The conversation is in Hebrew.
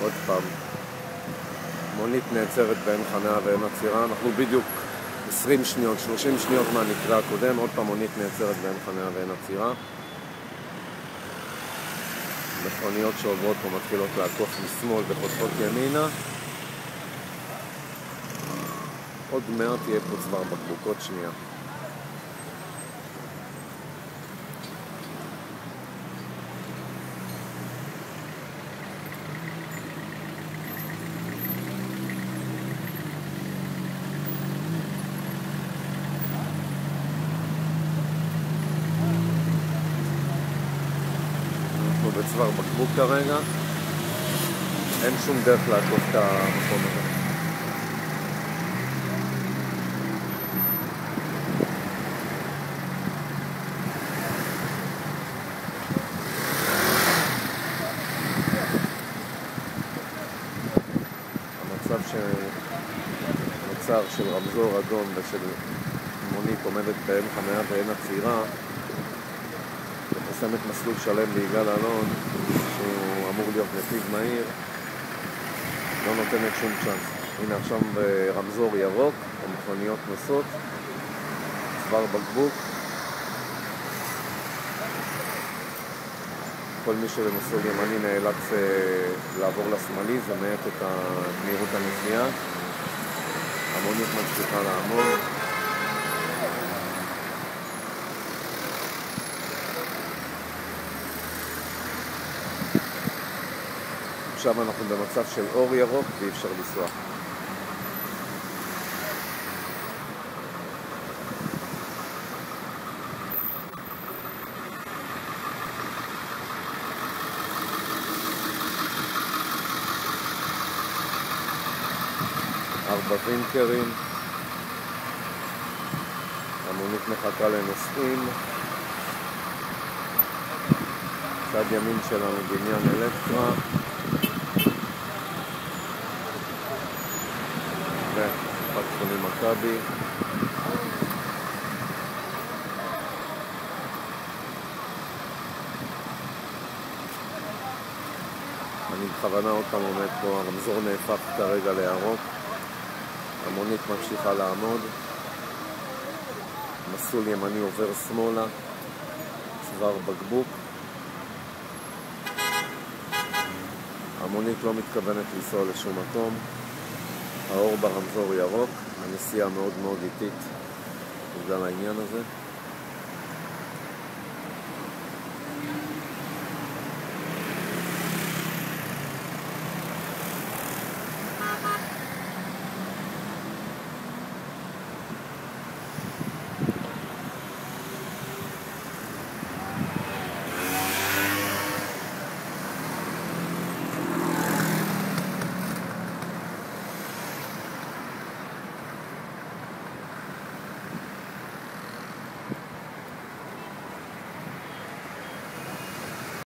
עוד פעם, מונית נעצרת באין חניה ואין עצירה, אנחנו בדיוק 20 שניות, 30 שניות מהמקרה הקודם, עוד פעם מונית נעצרת באין חניה ואין עצירה. מכוניות שעוברות פה מתחילות לעקוף משמאל וחותכות ימינה. עוד מעט תהיה פה צוואר בקבוק, עוד שנייה. בצוואר בקבוק כרגע, אין שום דרך לעקוף את המקום הזה. המצב שנוצר של רמזור אדום ושל מונית עומדת באין חניה ואין עצירה, חוסמת מסלול שלם ביגאל אלון, שהוא אמור להיות נתיב מהיר, לא נותנת שום צ'אנס. הנה עכשיו ברמזור ירוק, המכוניות נוסעות, צוואר בקבוק. כל מי שבמסלול ימני נאלץ לעבור לשמאלי, זה מעט את מהירות הנסיעה. המונית ממשיכה לעמוד. עכשיו אנחנו במצב של אור ירוק ואי אפשר לנסוע. ארבע וינקרים. המונית מחכה לנוסעים. צד ימין שלנו בניין אלקטרה. וקופת חולים מכבי. אני בכוונה עוד פעם עומד פה, הרמזור נהפך כרגע לירוק. המונית ממשיכה לעמוד. מסלול ימני עובר שמאלה. צוואר בקבוק. המונית לא מתכוונת לנסוע לשום מקום. האור ברמזור ירוק, הנסיעה מאוד מאוד איטית בגלל העניין הזה.